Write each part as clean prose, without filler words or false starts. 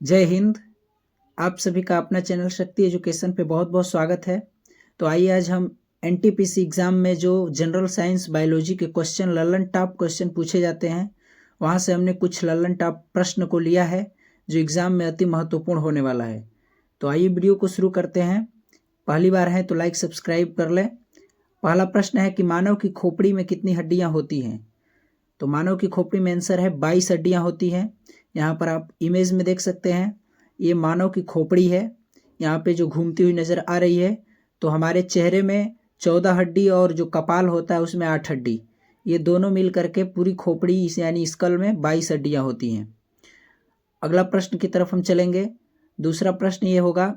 जय हिंद। आप सभी का अपना चैनल शक्ति एजुकेशन पे बहुत बहुत स्वागत है। तो आइए आज हम एनटीपीसी एग्ज़ाम में जो जनरल साइंस बायोलॉजी के क्वेश्चन लल्लन टॉप क्वेश्चन पूछे जाते हैं, वहाँ से हमने कुछ लल्लन टॉप प्रश्न को लिया है जो एग्ज़ाम में अति महत्वपूर्ण होने वाला है। तो आइए वीडियो को शुरू करते हैं। पहली बार है तो लाइक सब्सक्राइब कर लें। पहला प्रश्न है कि मानव की खोपड़ी में कितनी हड्डियाँ होती हैं। तो मानव की खोपड़ी में आंसर है 22 हड्डियाँ होती हैं। यहाँ पर आप इमेज में देख सकते हैं, ये मानव की खोपड़ी है। यहाँ पे जो घूमती हुई नज़र आ रही है, तो हमारे चेहरे में 14 हड्डी और जो कपाल होता है उसमें 8 हड्डी, ये दोनों मिल करके पूरी खोपड़ी यानी स्कल में 22 हड्डियाँ होती हैं। अगला प्रश्न की तरफ हम चलेंगे। दूसरा प्रश्न ये होगा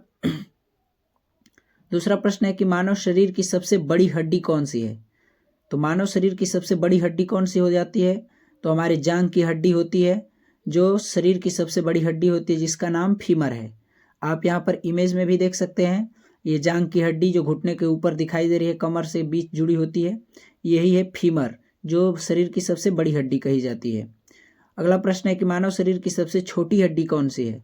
दूसरा प्रश्न है कि मानव शरीर की सबसे बड़ी हड्डी कौन सी है। तो मानव शरीर की सबसे बड़ी हड्डी कौन सी हो जाती है, तो हमारी जांघ की हड्डी होती है, जो शरीर की सबसे बड़ी हड्डी होती है, जिसका नाम फीमर है। आप यहाँ पर इमेज में भी देख सकते हैं, ये जांघ की हड्डी जो घुटने के ऊपर दिखाई दे रही है, कमर से बीच जुड़ी होती है, यही है फीमर, जो शरीर की सबसे बड़ी हड्डी कही जाती है। अगला प्रश्न है कि मानव शरीर की सबसे छोटी हड्डी कौन सी है।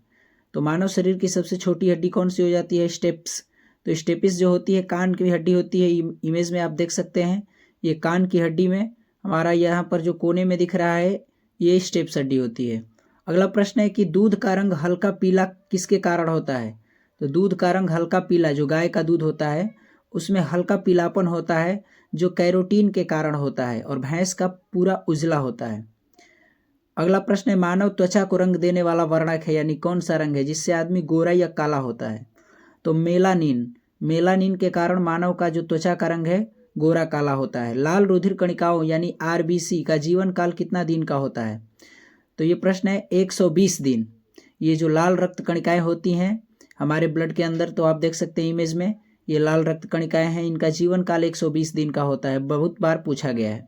तो मानव शरीर की सबसे छोटी हड्डी कौन सी हो जाती है, स्टेप्स। तो स्टेपिस जो होती है कान की हड्डी होती है, इमेज में आप देख सकते हैं, ये कान की हड्डी में हमारा यहाँ पर जो कोने में दिख रहा है, ये स्टेप्स हड्डी होती है। अगला प्रश्न है कि दूध का रंग हल्का पीला किसके कारण होता है। तो दूध का रंग हल्का पीला, जो गाय का दूध होता है उसमें हल्का पीलापन होता है, जो कैरोटीन के कारण होता है, और भैंस का पूरा उजला होता है। अगला प्रश्न है मानव त्वचा को रंग देने वाला वर्णक है, यानी कौन सा रंग है जिससे आदमी गोरा या काला होता है। तो मेलानिन के कारण मानव का जो त्वचा का रंग है गोरा काला होता है। लाल रुधिर कणिकाओं यानी आरबीसी का जीवन काल कितना दिन का होता है। तो ये प्रश्न है 120 दिन। ये जो लाल रक्त कणिकाएं होती हैं हमारे ब्लड के अंदर, तो आप देख सकते हैं इमेज में, ये लाल रक्त कणिकाएं हैं, इनका जीवन काल 120 दिन का होता है। बहुत बार पूछा गया है।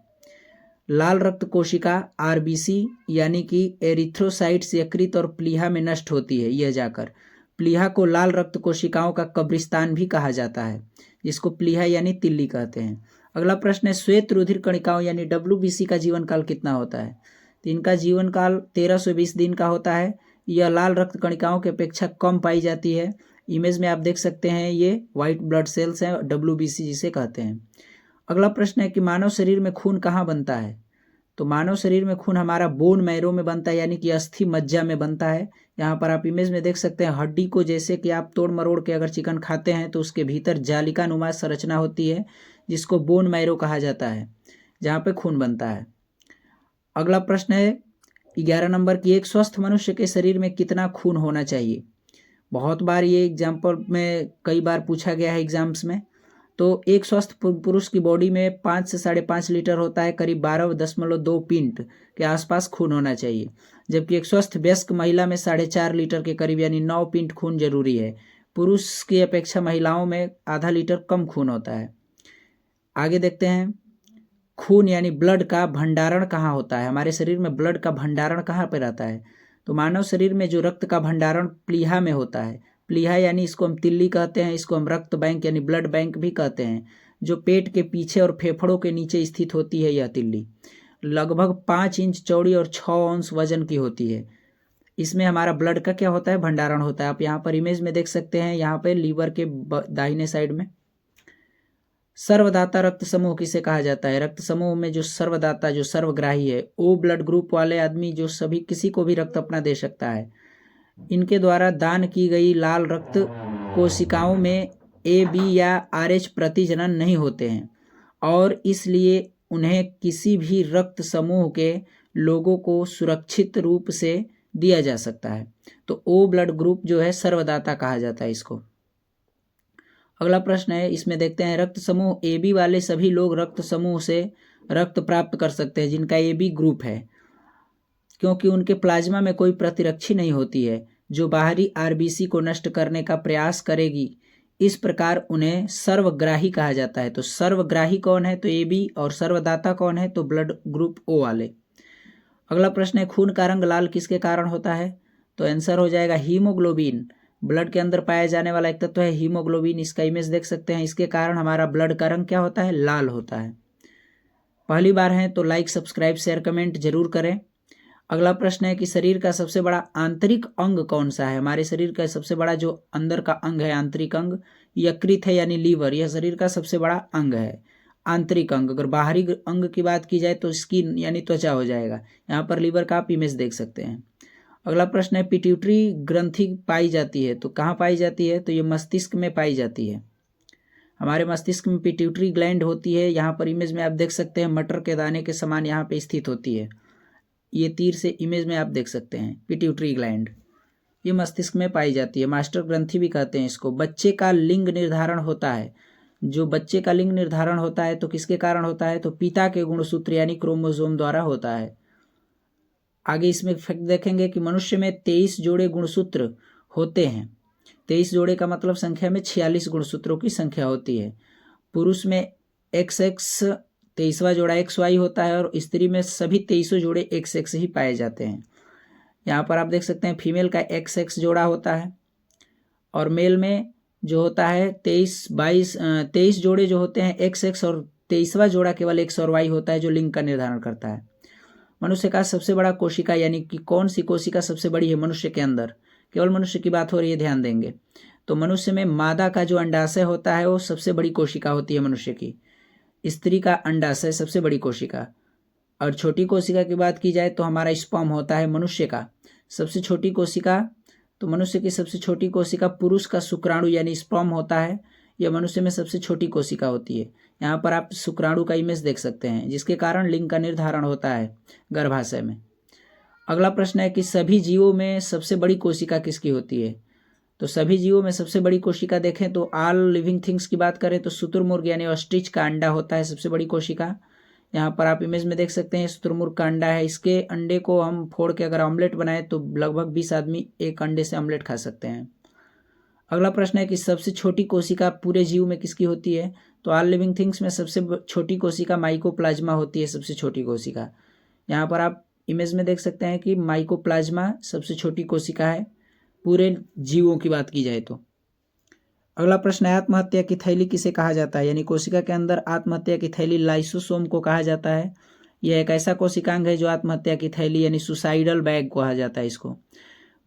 लाल रक्त कोशिका आरबीसी यानी कि एरिथ्रोसाइट्स यकृत और प्लीहा में नष्ट होती है। यह जाकर प्लीहा को लाल रक्त कोशिकाओं का कब्रिस्तान भी कहा जाता है, जिसको प्लीहा यानी तिल्ली कहते हैं। अगला प्रश्न है श्वेत रुधिर कणिकाओं यानी डब्ल्यूबीसी का जीवन काल कितना होता है। तो इनका जीवन काल 1320 दिन का होता है। यह लाल रक्त कणिकाओं की अपेक्षा कम पाई जाती है। इमेज में आप देख सकते हैं, ये वाइट ब्लड सेल्स हैं, डब्ल्यूबीसी जिसे कहते हैं। अगला प्रश्न है कि मानव शरीर में खून कहाँ बनता है। तो मानव शरीर में खून हमारा बोन मैरो में बनता है, यानी कि अस्थि मज्जा में बनता है। यहाँ पर आप इमेज में देख सकते हैं, हड्डी को जैसे कि आप तोड़ मरोड़ के अगर चिकन खाते हैं तो उसके भीतर जालिका नुमा संरचना होती है, जिसको बोन मैरो कहा जाता है, जहाँ पे खून बनता है। अगला प्रश्न है 11 नंबर की, एक स्वस्थ मनुष्य के शरीर में कितना खून होना चाहिए। बहुत बार ये एग्जाम्पल में कई बार पूछा गया है एग्जाम्स में। तो एक स्वस्थ पुरुष की बॉडी में 5 से 5.5 लीटर होता है, करीब 12.2 पिंट के आसपास खून होना चाहिए। जबकि एक स्वस्थ वयस्क महिला में 4.5 लीटर के करीब यानी 9 पिंट खून जरूरी है। पुरुष की अपेक्षा महिलाओं में आधा लीटर कम खून होता है। आगे देखते हैं, खून यानी ब्लड का भंडारण कहाँ होता है। हमारे शरीर में ब्लड का भंडारण कहाँ पर रहता है। तो मानव शरीर में जो रक्त का भंडारण प्लीहा में होता है। प्लीहा यानी इसको हम तिल्ली कहते हैं, इसको हम रक्त बैंक यानी ब्लड बैंक भी कहते हैं, जो पेट के पीछे और फेफड़ों के नीचे स्थित होती है। यह तिल्ली लगभग 5 इंच चौड़ी और 6 औंस वजन की होती है। इसमें हमारा ब्लड का क्या होता है, भंडारण होता है। आप यहाँ पर इमेज में देख सकते हैं, यहाँ पे लीवर के दाहिने साइड में। सर्वदाता रक्त समूह किसे कहा जाता है। रक्त समूह में जो सर्वदाता, जो सर्वग्राही है, ओ ब्लड ग्रुप वाले आदमी जो सभी किसी को भी रक्त अपना दे सकता है। इनके द्वारा दान की गई लाल रक्त कोशिकाओं में AB या RH प्रतिजनन नहीं होते हैं, और इसलिए उन्हें किसी भी रक्त समूह के लोगों को सुरक्षित रूप से दिया जा सकता है। तो O ब्लड ग्रुप जो है सर्वदाता कहा जाता है इसको। अगला प्रश्न है, इसमें देखते हैं, रक्त समूह AB वाले सभी लोग रक्त समूह से रक्त प्राप्त कर सकते हैं जिनका AB ग्रुप है, क्योंकि उनके प्लाज्मा में कोई प्रतिरक्षी नहीं होती है जो बाहरी आरबीसी को नष्ट करने का प्रयास करेगी। इस प्रकार उन्हें सर्वग्राही कहा जाता है। तो सर्वग्राही कौन है, तो AB, और सर्वदाता कौन है, तो ब्लड ग्रुप O वाले। अगला प्रश्न है, खून का रंग लाल किसके कारण होता है। तो आंसर हो जाएगा हीमोग्लोबिन। ब्लड के अंदर पाया जाने वाला एक तत्व है हीमोग्लोबिन, इसका इमेज देख सकते हैं। इसके कारण हमारा ब्लड का रंग क्या होता है, लाल होता है। पहली बार है तो लाइक सब्सक्राइब शेयर कमेंट जरूर करें। अगला प्रश्न है कि शरीर का सबसे बड़ा आंतरिक अंग कौन सा है। हमारे शरीर का सबसे बड़ा जो अंदर का अंग है, आंतरिक अंग, यकृत है यानी लीवर। यह शरीर का सबसे बड़ा अंग है, आंतरिक अंग। अगर बाहरी अंग की बात की जाए तो स्किन यानी त्वचा हो जाएगा। यहाँ पर लीवर का आप इमेज देख सकते हैं। अगला प्रश्न है पिट्यूटरी ग्रंथि पाई जाती है, तो कहाँ पाई जाती है, तो ये मस्तिष्क में पाई जाती है। हमारे मस्तिष्क में पिट्यूटरी ग्लैंड होती है। यहाँ पर इमेज में आप देख सकते हैं मटर के दाने के समान यहाँ पे स्थित होती है। ये तीर से इमेज में आप देख सकते हैं पिट्यूटरी ग्लैंड, ये मस्तिष्क में पाई जाती है। मास्टर ग्रंथि भी कहते हैं इसको। बच्चे का लिंग निर्धारण होता है, जो बच्चे का लिंग निर्धारण होता है तो किसके कारण होता है, तो पिता के गुणसूत्र यानी क्रोमोसोम द्वारा होता है। आगे इसमें फैक्ट देखेंगे कि मनुष्य में 23 जोड़े गुणसूत्र होते हैं। 23 जोड़े का मतलब संख्या में 46 गुणसूत्रों की संख्या होती है। पुरुष में XX 23वां जोड़ा XY होता है और स्त्री में सभी 23 जोड़े XX ही पाए जाते हैं। यहाँ पर आप देख सकते हैं फीमेल का XX जोड़ा होता है और मेल में जो होता है 23 जोड़े जो होते हैं XX और 23वां जोड़ा केवल X और Y होता है जो लिंग का निर्धारण करता है। मनुष्य का सबसे बड़ा कोशिका यानी कि कौन सी कोशिका सबसे बड़ी है मनुष्य के अंदर, केवल मनुष्य की बात हो रही है, ध्यान देंगे। तो मनुष्य में मादा का जो अंडाशय होता है वो सबसे बड़ी कोशिका होती है मनुष्य की। स्त्री का अंडाशय सबसे बड़ी कोशिका। और छोटी कोशिका की बात की जाए तो हमारा स्पर्म होता है मनुष्य का सबसे छोटी कोशिका। तो मनुष्य की सबसे छोटी कोशिका पुरुष का शुक्राणु यानी स्पर्म होता है, यह मनुष्य में सबसे छोटी कोशिका होती है। यहाँ पर आप शुक्राणु का इमेज देख सकते हैं जिसके कारण लिंग का निर्धारण होता है गर्भाशय में। अगला प्रश्न है कि सभी जीवों में सबसे बड़ी कोशिका किसकी होती है, तो सभी जीवों में सबसे बड़ी कोशिका देखें तो ऑल लिविंग थिंग्स की बात करें तो शुतुरमुर्ग यानी ऑस्ट्रिच का अंडा होता है सबसे बड़ी कोशिका। यहाँ पर आप इमेज में देख सकते हैं शुतुरमुर्ग का अंडा है। इसके अंडे को हम फोड़ के अगर ऑमलेट बनाए तो लगभग 20 आदमी एक अंडे से ऑमलेट खा सकते हैं। अगला प्रश्न है कि सबसे छोटी कोशिका पूरे जीव में किसकी होती है, तो ऑल लिविंग थिंग्स में सबसे छोटी कोशिका माइकोप्लाज्मा होती है सबसे छोटी कोशिका। यहाँ पर आप इमेज में देख सकते हैं कि माइकोप्लाज्मा सबसे छोटी कोशिका है पूरे जीवों की बात की जाए तो। अगला प्रश्न है आत्महत्या की थैली किसे कहा जाता है, यानी कोशिका के अंदर आत्महत्या की थैली लाइसोसोम को कहा जाता है। यह एक ऐसा कोशिकांग है जो आत्महत्या की थैली यानी सुसाइडल बैग कहा जाता है इसको।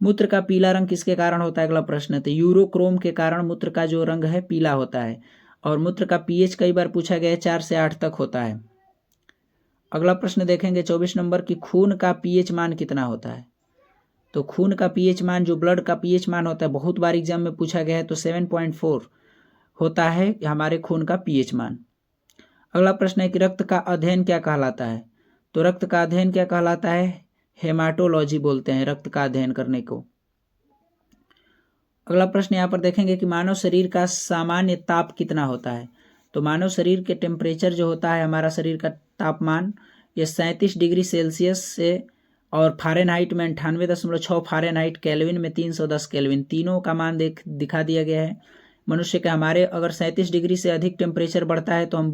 मूत्र का पीला रंग किसके कारण होता है, अगला प्रश्न है, तो यूरोक्रोम के कारण मूत्र का जो रंग है पीला होता है। और मूत्र का पीएच कई बार पूछा गया है, 4 से 8 तक होता है। अगला प्रश्न देखेंगे 24 नंबर की खून का पीएच मान कितना होता है, तो खून का पीएच मान जो ब्लड का पीएच मान होता है बहुत बार एग्जाम में पूछा गया है, तो 7.4 होता है हमारे खून का पीएच मान। अगला प्रश्न है कि रक्त का अध्ययन क्या कहलाता है, तो रक्त का अध्ययन क्या कहलाता है, हेमाटोलॉजी बोलते हैं रक्त का अध्ययन करने को। अगला प्रश्न यहाँ पर देखेंगे कि मानव शरीर का सामान्य ताप कितना होता है, तो मानव शरीर के टेम्परेचर जो होता है हमारा शरीर का तापमान यह 37 डिग्री सेल्सियस से और फ़ारेनहाइट में 98.6 फ़ारेनहाइट, केल्विन में 310 केल्विन, तीनों का मान दिखा दिया गया है। मनुष्य के हमारे अगर 37 डिग्री से अधिक टेम्परेचर बढ़ता है तो हम